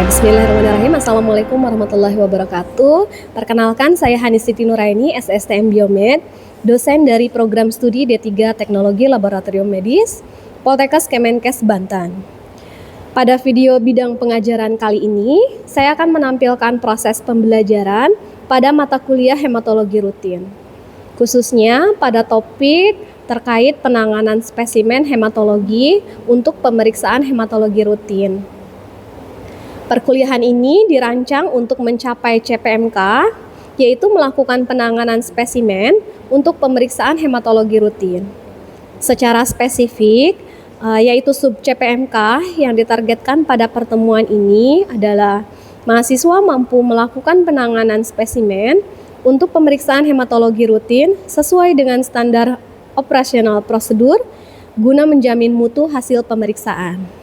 Bismillahirrahmanirrahim. Assalamualaikum warahmatullahi wabarakatuh. Perkenalkan, saya Hani Siti Nuraini, SSTM Biomed, dosen dari program studi D3 Teknologi Laboratorium Medis, Poltekkes Kemenkes Banten. Pada video bidang pengajaran kali ini, saya akan menampilkan proses pembelajaran pada mata kuliah hematologi rutin, khususnya pada topik terkait penanganan spesimen hematologi untuk pemeriksaan hematologi rutin. Perkuliahan ini dirancang untuk mencapai CPMK, yaitu melakukan penanganan spesimen untuk pemeriksaan hematologi rutin. Secara spesifik, yaitu sub CPMK yang ditargetkan pada pertemuan ini adalah mahasiswa mampu melakukan penanganan spesimen untuk pemeriksaan hematologi rutin sesuai dengan standar operasional prosedur guna menjamin mutu hasil pemeriksaan.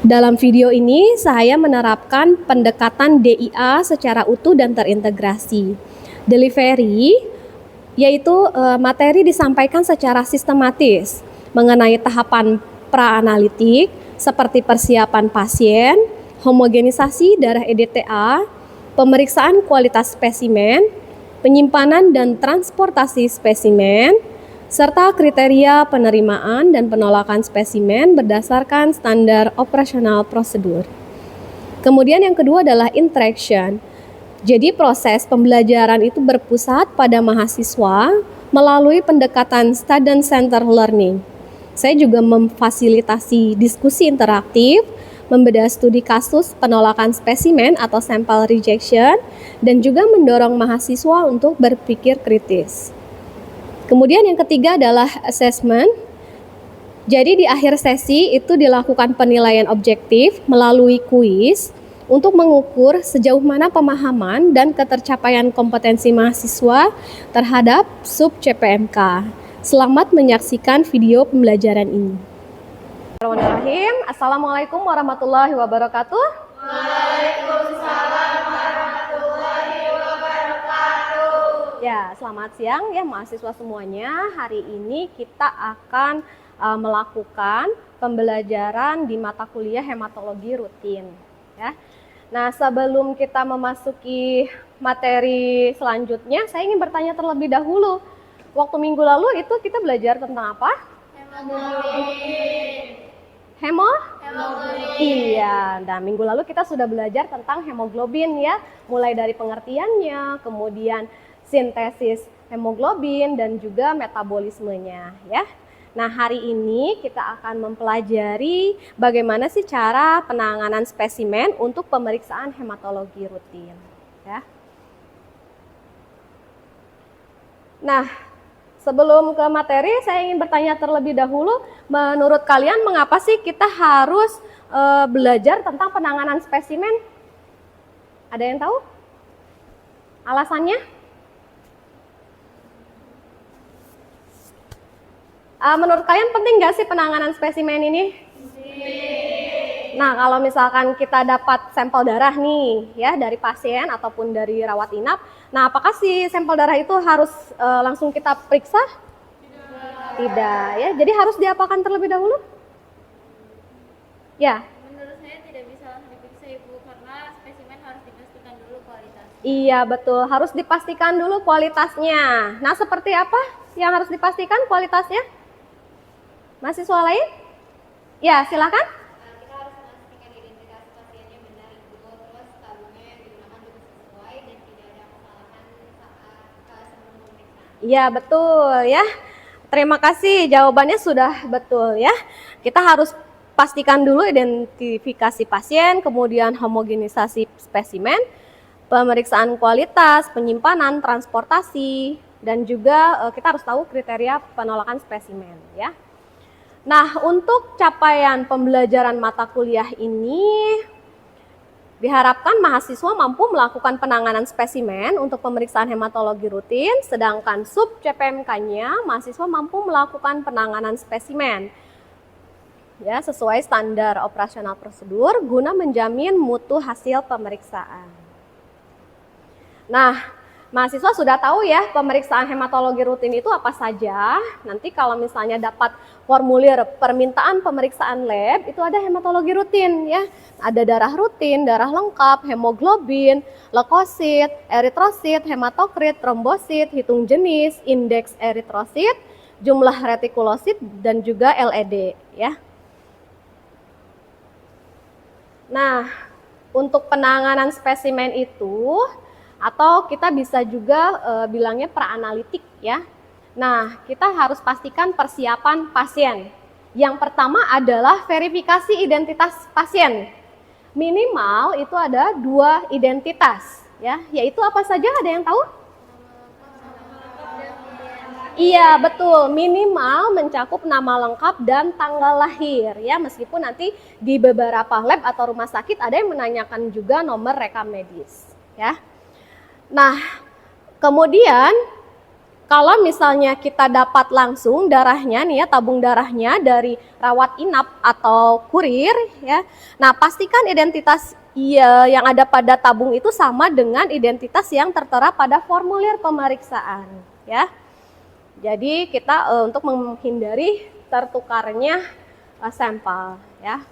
Dalam video ini, saya menerapkan pendekatan DIA secara utuh dan terintegrasi. Delivery, yaitu materi disampaikan secara sistematis mengenai tahapan pra-analitik seperti persiapan pasien, homogenisasi darah EDTA, pemeriksaan kualitas spesimen, penyimpanan dan transportasi spesimen, serta kriteria penerimaan dan penolakan spesimen berdasarkan standar operasional prosedur. Kemudian yang kedua adalah interaction. Jadi proses pembelajaran itu berpusat pada mahasiswa melalui pendekatan student center learning. Saya juga memfasilitasi diskusi interaktif, membedah studi kasus penolakan spesimen atau sample rejection, dan juga mendorong mahasiswa untuk berpikir kritis. Kemudian yang ketiga adalah assessment. Jadi di akhir sesi itu dilakukan penilaian objektif melalui kuis untuk mengukur sejauh mana pemahaman dan ketercapaian kompetensi mahasiswa terhadap sub CPMK. Selamat menyaksikan video pembelajaran ini. Bismillahirrahmanirrahim. Assalamualaikum warahmatullahi wabarakatuh. Waalaikumsalam warahmatullahi wabarakatuh. Ya, selamat siang ya mahasiswa semuanya. Hari ini kita akan melakukan pembelajaran di mata kuliah hematologi rutin ya. Nah, sebelum kita memasuki materi selanjutnya, saya ingin bertanya terlebih dahulu. Waktu minggu lalu itu kita belajar tentang apa? Hemoglobin. Iya, nah minggu lalu kita sudah belajar tentang hemoglobin ya. Mulai dari pengertiannya, kemudian sintesis hemoglobin dan juga metabolismenya ya. Nah, hari ini kita akan mempelajari bagaimana sih cara penanganan spesimen untuk pemeriksaan hematologi rutin ya. Nah, sebelum ke materi, saya ingin bertanya terlebih dahulu, menurut kalian mengapa sih kita harus belajar tentang penanganan spesimen? Ada yang tahu alasannya? Menurut kalian penting nggak sih penanganan spesimen ini? Nah, kalau misalkan kita dapat sampel darah nih ya dari pasien ataupun dari rawat inap, nah apakah si sampel darah itu harus langsung kita periksa? Tidak ya. Jadi harus diapakan terlebih dahulu? Ya. Menurut saya tidak bisa langsung diperiksa Ibu, karena spesimen harus dipastikan dulu kualitasnya. Iya betul, harus dipastikan dulu kualitasnya. Nah, seperti apa yang harus dipastikan kualitasnya? Mahasiswa lain? Ya, silakan. Kita harus memastikan identitas pasiennya benar Ibu, terus tabungnya yang digunakan juga sesuai dan tidak ada kesalahan saat sebelum pemeriksaan. Iya betul ya. Terima kasih, jawabannya sudah betul ya. Kita harus pastikan dulu identifikasi pasien, kemudian homogenisasi spesimen, pemeriksaan kualitas, penyimpanan, transportasi, dan juga kita harus tahu kriteria penolakan spesimen ya. Nah, untuk capaian pembelajaran mata kuliah ini diharapkan mahasiswa mampu melakukan penanganan spesimen untuk pemeriksaan hematologi rutin, sedangkan sub CPMK-nya mahasiswa mampu melakukan penanganan spesimen ya sesuai standar operasional prosedur guna menjamin mutu hasil pemeriksaan. Nah, Mahasiswa sudah tahu ya pemeriksaan hematologi rutin itu apa saja. Nanti kalau misalnya dapat formulir permintaan pemeriksaan lab, itu ada hematologi rutin ya. Ada darah rutin, darah lengkap, hemoglobin, leukosit, eritrosit, hematokrit, trombosit, hitung jenis, indeks eritrosit, jumlah retikulosit, dan juga LED ya. Nah, untuk penanganan spesimen itu, atau kita bisa juga bilangnya praanalitik ya. Nah, kita harus pastikan persiapan pasien. Yang pertama adalah verifikasi identitas pasien. Minimal itu ada 2 identitas ya, yaitu apa saja, ada yang tahu? Iya, betul. Minimal mencakup nama lengkap dan tanggal lahir ya, meskipun nanti di beberapa lab atau rumah sakit ada yang menanyakan juga nomor rekam medis ya. Nah, kemudian kalau misalnya kita dapat langsung darahnya nih ya, tabung darahnya dari rawat inap atau kurir ya. Nah, pastikan identitas yang ada pada tabung itu sama dengan identitas yang tertera pada formulir pemeriksaan ya. Jadi kita untuk menghindari tertukarnya sampel ya.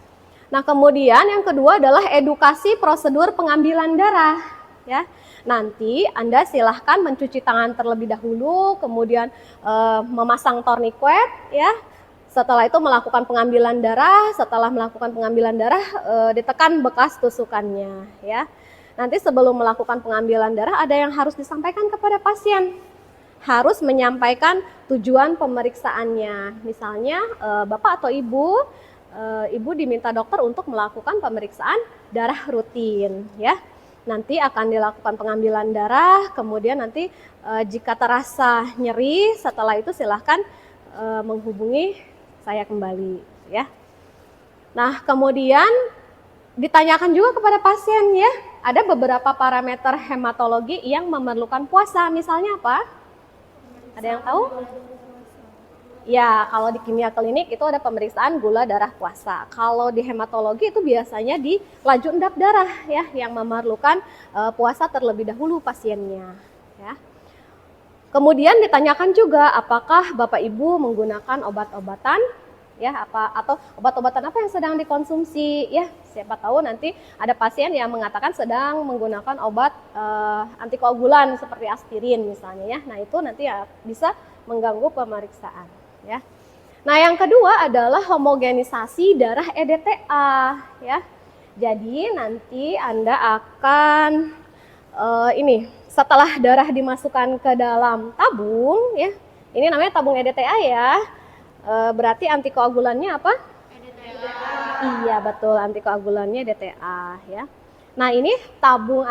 Nah, kemudian yang kedua adalah edukasi prosedur pengambilan darah ya. Nanti Anda silahkan mencuci tangan terlebih dahulu, kemudian memasang tourniquet ya. Setelah itu melakukan pengambilan darah, setelah melakukan pengambilan darah ditekan bekas tusukannya ya. Nanti sebelum melakukan pengambilan darah ada yang harus disampaikan kepada pasien. Harus menyampaikan tujuan pemeriksaannya. Misalnya Bapak atau Ibu, Ibu diminta dokter untuk melakukan pemeriksaan darah rutin ya. Nanti akan dilakukan pengambilan darah, kemudian nanti jika terasa nyeri, setelah itu silahkan menghubungi saya kembali ya. Nah, kemudian ditanyakan juga kepada pasien ya, ada beberapa parameter hematologi yang memerlukan puasa, misalnya apa? Ada yang tahu? Ya, kalau di kimia klinik itu ada pemeriksaan gula darah puasa. Kalau di hematologi itu biasanya di laju endap darah ya, yang memerlukan puasa terlebih dahulu pasiennya ya. Kemudian ditanyakan juga apakah Bapak Ibu menggunakan obat-obatan ya, atau obat-obatan apa yang sedang dikonsumsi ya. Siapa tahu nanti ada pasien yang mengatakan sedang menggunakan obat antikoagulan seperti aspirin misalnya ya. Nah, itu nanti ya bisa mengganggu pemeriksaan ya. Nah, yang kedua adalah homogenisasi darah EDTA ya. Jadi nanti Anda akan setelah darah dimasukkan ke dalam tabung ya. Ini namanya tabung EDTA ya. Berarti antikoagulannya apa? EDTA. Iya, betul, antikoagulannya EDTA ya. Nah, ini tabung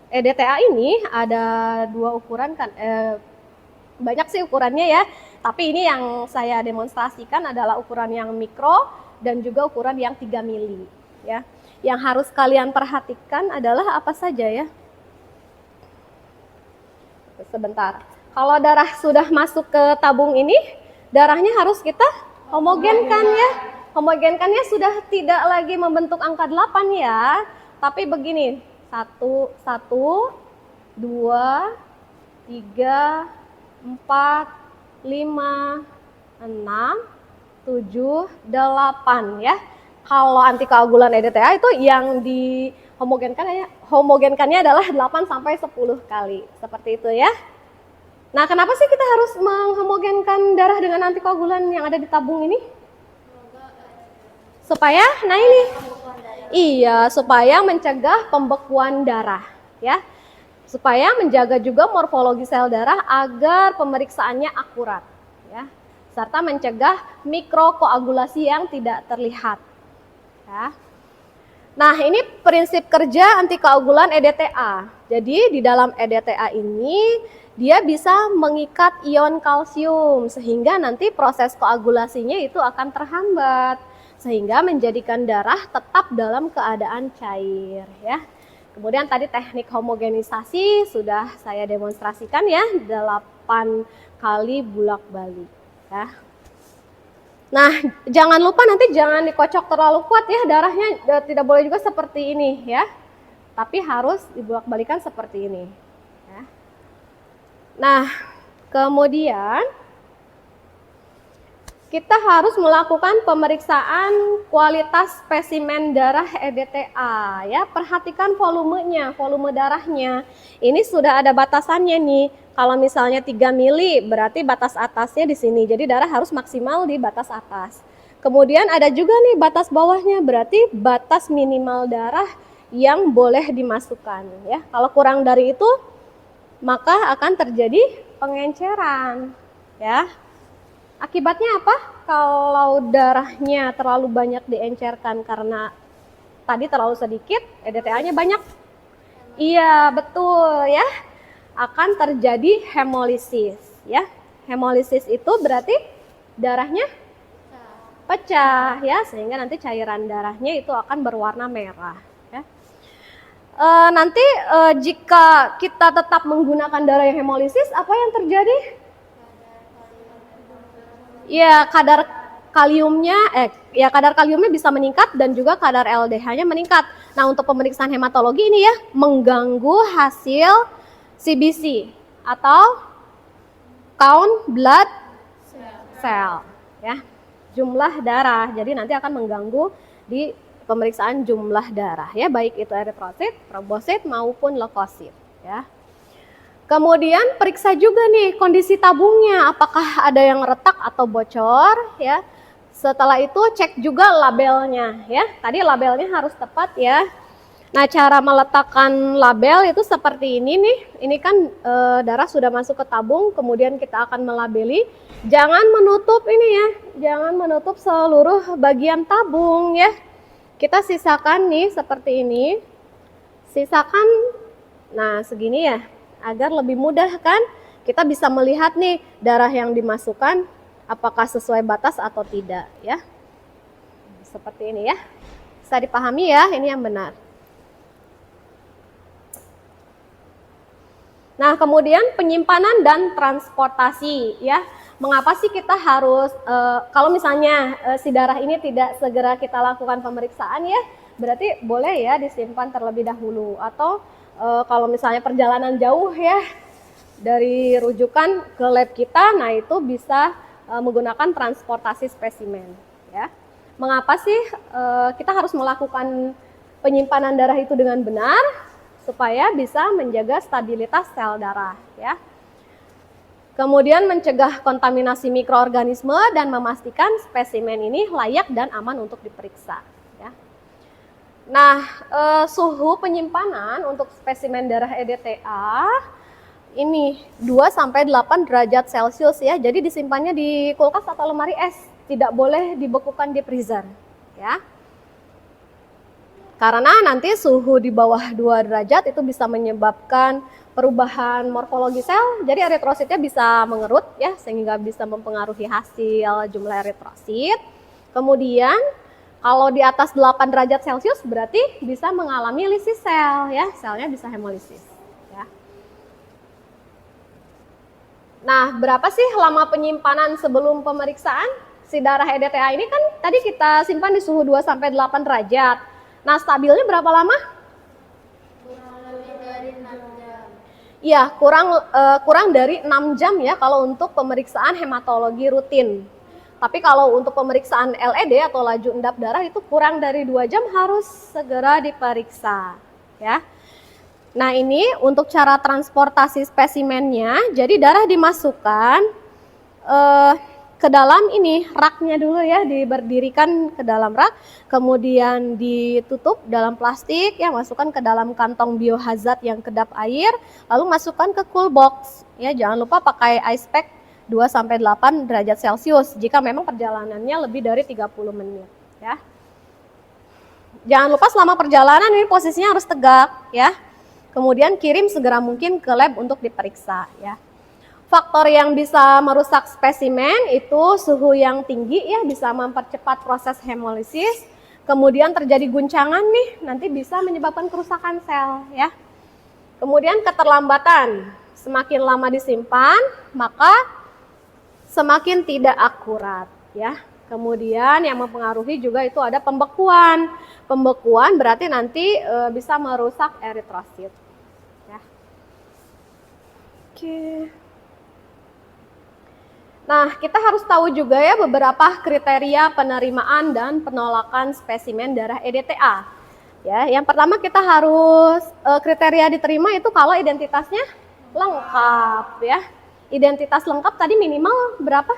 EDTA ini ada 2 ukuran kan, banyak sih ukurannya ya, tapi ini yang saya demonstrasikan adalah ukuran yang mikro dan juga ukuran yang 3 mili ya. Yang harus kalian perhatikan adalah apa saja ya? Sebentar. Kalau darah sudah masuk ke tabung ini, darahnya harus kita homogenkan ya. Homogenkannya sudah tidak lagi membentuk angka 8 ya, tapi begini, 1, 2, 3, 4, 5, 6, 7, 8 ya. Kalau antikoagulan EDTA itu yang homogenkannya adalah 8 sampai 10 kali. Seperti itu ya. Nah, kenapa sih kita harus menghomogenkan darah dengan antikoagulan yang ada di tabung ini? Supaya, nah ini. Iya, supaya mencegah pembekuan darah ya. Supaya menjaga juga morfologi sel darah agar pemeriksaannya akurat ya, serta mencegah mikrokoagulasi yang tidak terlihat ya. Nah, ini prinsip kerja antikoagulan EDTA. Jadi di dalam EDTA ini dia bisa mengikat ion kalsium sehingga nanti proses koagulasinya itu akan terhambat sehingga menjadikan darah tetap dalam keadaan cair ya. Kemudian tadi teknik homogenisasi sudah saya demonstrasikan ya, 8 kali bolak-balik ya. Nah, jangan lupa nanti jangan dikocok terlalu kuat ya, darahnya tidak boleh juga seperti ini ya. Tapi harus dibolak-balikan seperti ini ya. Nah, kemudian kita harus melakukan pemeriksaan kualitas spesimen darah EDTA ya. Perhatikan volumenya, volume darahnya. Ini sudah ada batasannya nih. Kalau misalnya 3 mili berarti batas atasnya di sini. Jadi darah harus maksimal di batas atas. Kemudian ada juga nih batas bawahnya, berarti batas minimal darah yang boleh dimasukkan ya. Kalau kurang dari itu maka akan terjadi pengenceran ya. Akibatnya apa? Kalau darahnya terlalu banyak diencerkan karena tadi terlalu sedikit, EDTA-nya banyak. Iya, betul ya. Akan terjadi hemolisis ya. Hemolisis itu berarti darahnya pecah ya, sehingga nanti cairan darahnya itu akan berwarna merah ya. Nanti jika kita tetap menggunakan darah yang hemolisis, apa yang terjadi? Ya, kadar kaliumnya bisa meningkat dan juga kadar LDH-nya meningkat. Nah, untuk pemeriksaan hematologi ini ya mengganggu hasil CBC atau count blood cell ya, jumlah darah. Jadi nanti akan mengganggu di pemeriksaan jumlah darah ya, baik itu eritrosit, trombosit maupun leukosit ya. Kemudian periksa juga nih kondisi tabungnya, apakah ada yang retak atau bocor ya. Setelah itu cek juga labelnya ya. Tadi labelnya harus tepat ya. Nah, cara meletakkan label itu seperti ini nih. Ini kan darah sudah masuk ke tabung, kemudian kita akan melabeli. Jangan menutup ini ya, jangan menutup seluruh bagian tabung ya. Kita sisakan nih seperti ini. Sisakan, nah segini ya. Agar lebih mudah kan kita bisa melihat nih darah yang dimasukkan apakah sesuai batas atau tidak ya. Seperti ini ya. Bisa dipahami ya, ini yang benar. Nah, kemudian penyimpanan dan transportasi ya. Mengapa sih kita harus kalau misalnya si darah ini tidak segera kita lakukan pemeriksaan ya, berarti boleh ya disimpan terlebih dahulu. Atau kalau misalnya perjalanan jauh ya dari rujukan ke lab kita, nah itu bisa menggunakan transportasi spesimen ya. Mengapa sih kita harus melakukan penyimpanan darah itu dengan benar? Supaya bisa menjaga stabilitas sel darah ya. Kemudian mencegah kontaminasi mikroorganisme dan memastikan spesimen ini layak dan aman untuk diperiksa ya. Nah, suhu penyimpanan untuk spesimen darah EDTA ini 2-8 derajat Celcius ya. Jadi disimpannya di kulkas atau lemari es, tidak boleh dibekukan di freezer ya. Karena nanti suhu di bawah 2 derajat itu bisa menyebabkan perubahan morfologi sel. Jadi eritrositnya bisa mengerut ya, sehingga bisa mempengaruhi hasil jumlah eritrosit. Kemudian kalau di atas 8 derajat Celcius berarti bisa mengalami lisis sel ya, selnya bisa hemolisis ya. Nah, berapa sih lama penyimpanan sebelum pemeriksaan? Si darah EDTA ini kan tadi kita simpan di suhu 2-8 derajat. Nah, stabilnya berapa lama? Kurang lebih dari 6 jam. Iya, kurang dari 6 jam ya kalau untuk pemeriksaan hematologi rutin. Tapi kalau untuk pemeriksaan LED atau laju endap darah itu kurang dari 2 jam harus segera diperiksa ya. Nah, ini untuk cara transportasi spesimennya. Jadi darah dimasukkan ke dalam ini raknya dulu ya, diberdirikan ke dalam rak, kemudian ditutup dalam plastik ya, masukkan ke dalam kantong biohazard yang kedap air, lalu masukkan ke cool box ya. Jangan lupa pakai ice pack 2-8 derajat Celcius jika memang perjalanannya lebih dari 30 menit ya. Jangan lupa selama perjalanan ini posisinya harus tegak ya. Kemudian kirim segera mungkin ke lab untuk diperiksa ya. Faktor yang bisa merusak spesimen itu suhu yang tinggi ya, bisa mempercepat proses hemolisis. Kemudian terjadi guncangan nih, nanti bisa menyebabkan kerusakan sel ya. Kemudian keterlambatan, semakin lama disimpan maka semakin tidak akurat ya. Kemudian yang mempengaruhi juga itu ada pembekuan. Pembekuan berarti nanti bisa merusak eritrosit ya. Oke. Nah, kita harus tahu juga ya beberapa kriteria penerimaan dan penolakan spesimen darah EDTA. Ya, yang pertama kita harus kriteria diterima itu kalau identitasnya lengkap ya. Identitas lengkap tadi minimal berapa?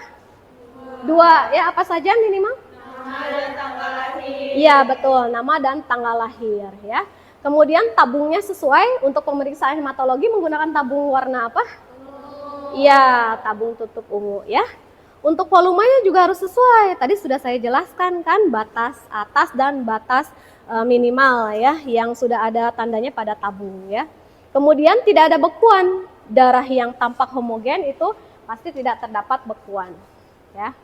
2 ya, apa saja minimal? Nama dan tanggal lahir. Iya, betul, nama dan tanggal lahir ya. Kemudian tabungnya sesuai, untuk pemeriksaan hematologi menggunakan tabung warna apa? Iya, tabung tutup ungu ya. Untuk volumenya juga harus sesuai. Tadi sudah saya jelaskan kan, batas atas dan batas minimal ya, yang sudah ada tandanya pada tabung ya. Kemudian tidak ada bekuan. Darah yang tampak homogen itu pasti tidak terdapat bekuan ya.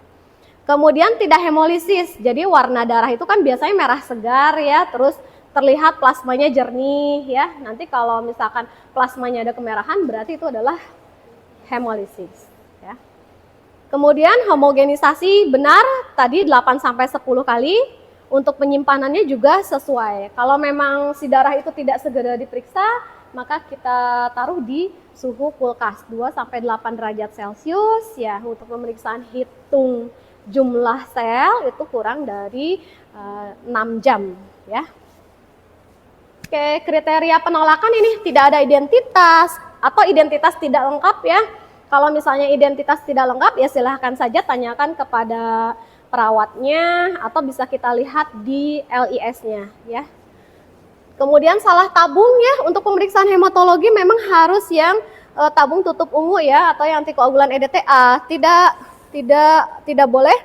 Kemudian tidak hemolisis. Jadi warna darah itu kan biasanya merah segar ya, terus terlihat plasmanya jernih ya. Nanti kalau misalkan plasmanya ada kemerahan berarti itu adalah hemolisis ya. Kemudian homogenisasi benar tadi 8 sampai 10 kali. Untuk penyimpanannya juga sesuai. Kalau memang si darah itu tidak segera diperiksa, maka kita taruh di suhu kulkas 2 sampai 8 derajat Celcius ya. Untuk pemeriksaan hitung jumlah sel itu kurang dari 6 jam ya. Oke, kriteria penolakan ini tidak ada identitas atau identitas tidak lengkap ya. Kalau misalnya identitas tidak lengkap ya silahkan saja tanyakan kepada perawatnya atau bisa kita lihat di LIS-nya ya. Kemudian salah tabung ya, untuk pemeriksaan hematologi memang harus yang tabung tutup ungu ya atau yang antikoagulan EDTA. Tidak boleh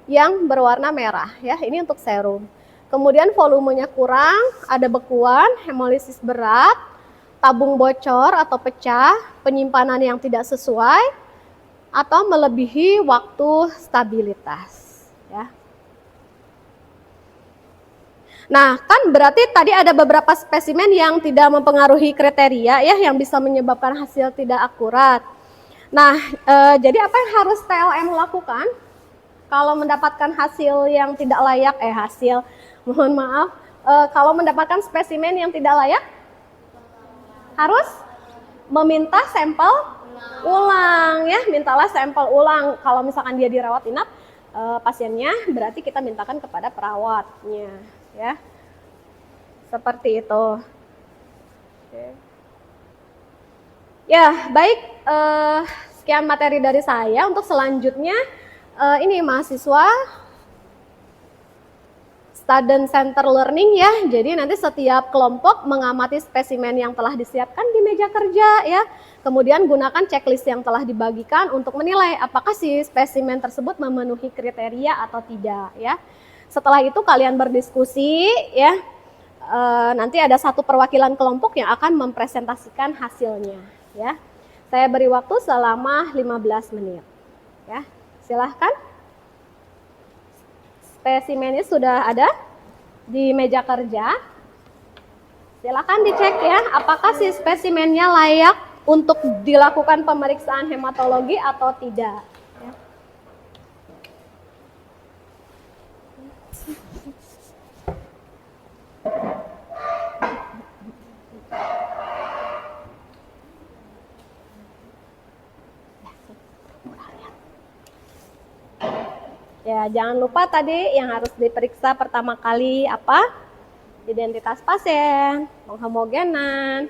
yang berwarna merah ya. Ini untuk serum. Kemudian volumenya kurang, ada bekuan, hemolisis berat, tabung bocor atau pecah, penyimpanan yang tidak sesuai, atau melebihi waktu stabilitas. Ya. Nah, kan berarti tadi ada beberapa spesimen yang tidak mempengaruhi kriteria ya, yang bisa menyebabkan hasil tidak akurat. Nah, jadi apa yang harus TLM lakukan kalau mendapatkan hasil yang tidak layak? Mohon maaf, kalau mendapatkan spesimen yang tidak layak, harus meminta sampel ulang ya, mintalah sampel ulang. Kalau misalkan dia dirawat inap pasiennya, berarti kita mintakan kepada perawatnya ya. Seperti itu. Oke. Ya, baik, sekian materi dari saya. Untuk selanjutnya ini mahasiswa student center learning ya. Jadi nanti setiap kelompok mengamati spesimen yang telah disiapkan di meja kerja ya. Kemudian gunakan checklist yang telah dibagikan untuk menilai apakah si spesimen tersebut memenuhi kriteria atau tidak ya. Setelah itu kalian berdiskusi ya. Nanti ada satu perwakilan kelompok yang akan mempresentasikan hasilnya ya. Saya beri waktu selama 15 menit. Ya. Silahkan. Spesimennya sudah ada di meja kerja. Silakan dicek ya, apakah si spesimennya layak untuk dilakukan pemeriksaan hematologi atau tidak. Ya, jangan lupa tadi yang harus diperiksa pertama kali apa? Identitas pasien, penghomogenan.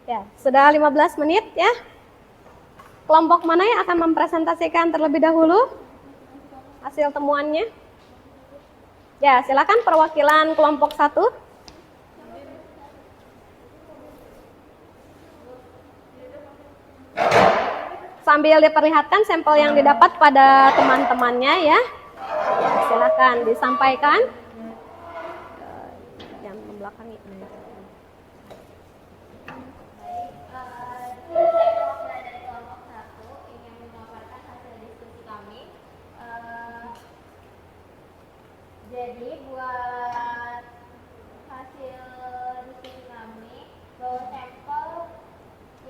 Ya, sudah 15 menit ya. Kelompok mana yang akan mempresentasikan terlebih dahulu hasil temuannya? Ya, silakan perwakilan kelompok 1. Sambil diperlihatkan sampel yang didapat pada teman-temannya ya. Silakan disampaikan. Yang membelakangi. Saya perwakilan dari kelompok 1 ingin memaparkan hasil diskusi kami. Jadi buat hasil diskusi kami bahwa sampel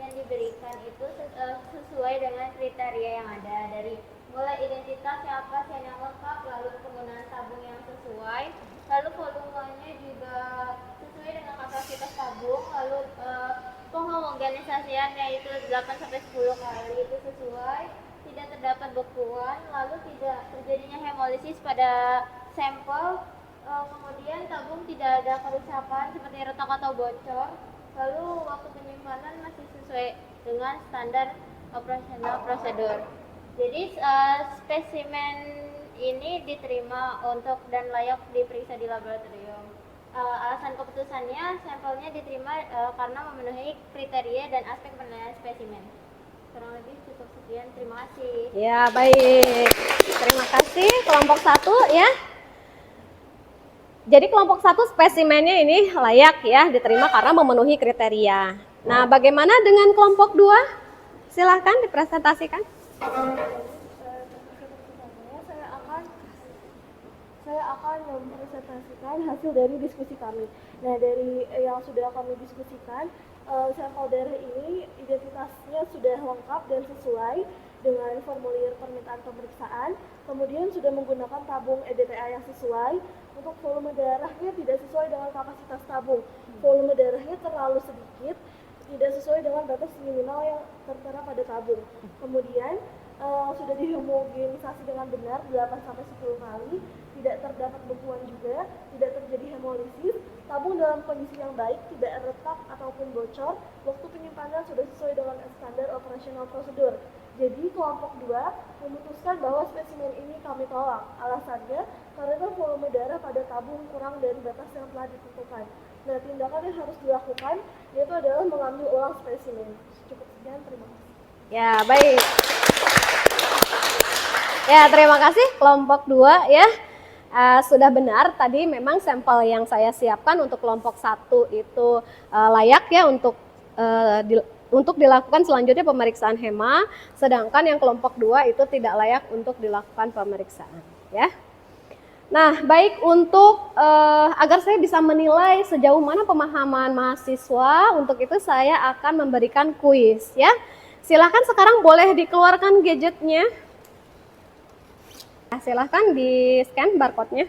yang diberikan itu sesuai dengan kriteria yang ada, dari mulai identitas siapa pasien yang lengkap, lalu penggunaan tabung yang sesuai, lalu volumenya juga sesuai dengan kapasitas tabung, lalu penghomogenisasian yaitu 8-10 kali itu sesuai, tidak terdapat bekuan, lalu tidak terjadinya hemolisis pada sampel, kemudian tabung tidak ada kerusakan seperti retak atau bocor, lalu waktu penyimpanan masih sesuai dengan standar operasional prosedur. Jadi spesimen ini diterima untuk dan layak diperiksa di laboratorium. Alasan keputusannya sampelnya diterima karena memenuhi kriteria dan aspek penilaian spesimen. Kurang lebih cukup sekian, terima kasih. Ya, baik. Terima kasih kelompok 1 ya. Jadi kelompok 1 spesimennya ini layak ya diterima karena memenuhi kriteria. Nah, bagaimana dengan kelompok 2? Silahkan dipresentasikan. Saya akan mempresentasikan hasil dari diskusi kami. Nah, dari yang sudah kami diskusikan, sampel darah ini identitasnya sudah lengkap dan sesuai dengan formulir permintaan pemeriksaan. Kemudian sudah menggunakan tabung EDTA yang sesuai. Untuk volume darahnya tidak sesuai dengan kapasitas tabung. Volume darahnya terlalu sedikit, tidak sesuai dengan batas minimal yang tertera pada tabung. Kemudian sudah dihomogenisasi dengan benar 8-10 kali, tidak terdapat bekuan juga, tidak terjadi hemolisis, tabung dalam kondisi yang baik, tidak retak ataupun bocor, waktu penyimpanan sudah sesuai dengan standar operasional prosedur. Jadi kelompok 2 memutuskan bahwa spesimen ini kami tolak. Alasannya karena volume darah pada tabung kurang dari batas yang telah ditentukan. Nah, tindakan yang harus dilakukan yaitu adalah mengambil ulang spesimen. Cukup sekian, terima kasih. Ya, baik. Ya, terima kasih kelompok 2 ya. Sudah benar tadi memang sampel yang saya siapkan untuk kelompok 1 itu layak ya untuk dilakukan selanjutnya pemeriksaan hema, sedangkan yang kelompok 2 itu tidak layak untuk dilakukan pemeriksaan ya. Nah, baik untuk agar saya bisa menilai sejauh mana pemahaman mahasiswa, untuk itu saya akan memberikan kuis ya. Silahkan sekarang boleh dikeluarkan gadgetnya. Silahkan di scan barcode-nya.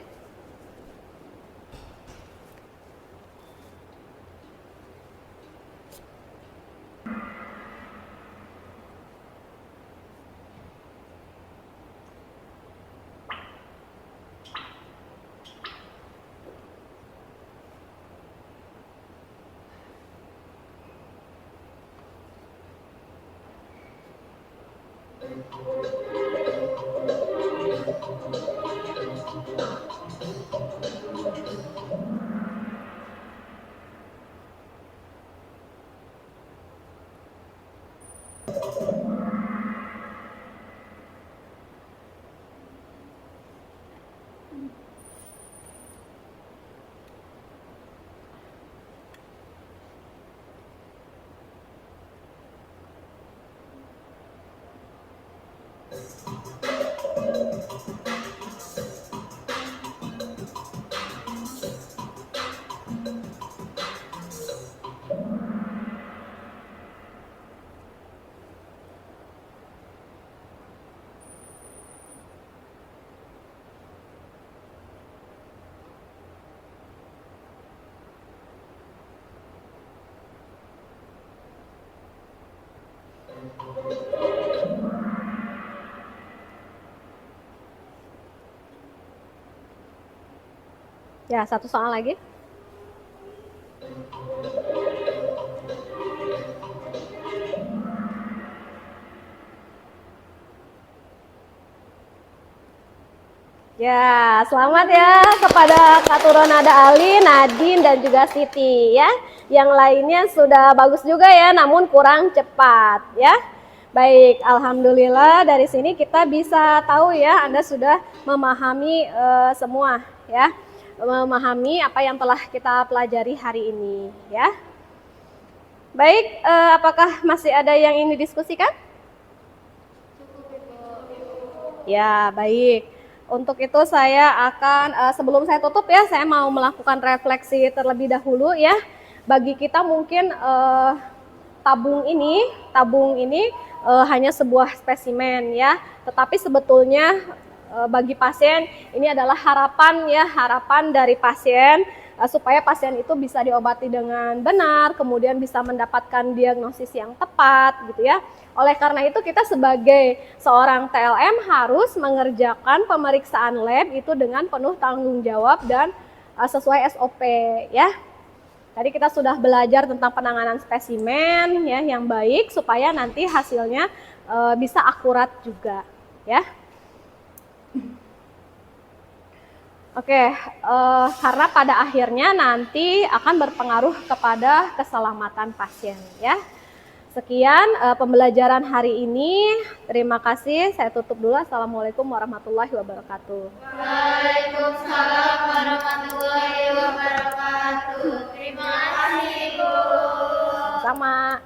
Ya, satu soal lagi. Ya, selamat ya kepada Kak Turonada Ali, Nadine, dan juga Siti ya. Yang lainnya sudah bagus juga ya, namun kurang cepat ya. Baik, alhamdulillah dari sini kita bisa tahu ya, Anda sudah memahami semua ya. Memahami apa yang telah kita pelajari hari ini ya. Baik, apakah masih ada yang ingin didiskusikan? Ya, baik. Untuk itu saya akan, sebelum saya tutup ya, saya mau melakukan refleksi terlebih dahulu ya. Bagi kita mungkin tabung ini hanya sebuah spesimen ya, tetapi sebetulnya bagi pasien ini adalah harapan dari pasien supaya pasien itu bisa diobati dengan benar, kemudian bisa mendapatkan diagnosis yang tepat gitu ya. Oleh karena itu kita sebagai seorang TLM harus mengerjakan pemeriksaan lab itu dengan penuh tanggung jawab dan sesuai SOP ya. Tadi kita sudah belajar tentang penanganan spesimen ya yang baik supaya nanti hasilnya bisa akurat juga ya. Oke, karena pada akhirnya nanti akan berpengaruh kepada keselamatan pasien ya. Sekian pembelajaran hari ini. Terima kasih. Saya tutup dulu. Assalamualaikum warahmatullahi wabarakatuh. Waalaikumsalam warahmatullahi wabarakatuh. Terima kasih, Bu. Sama.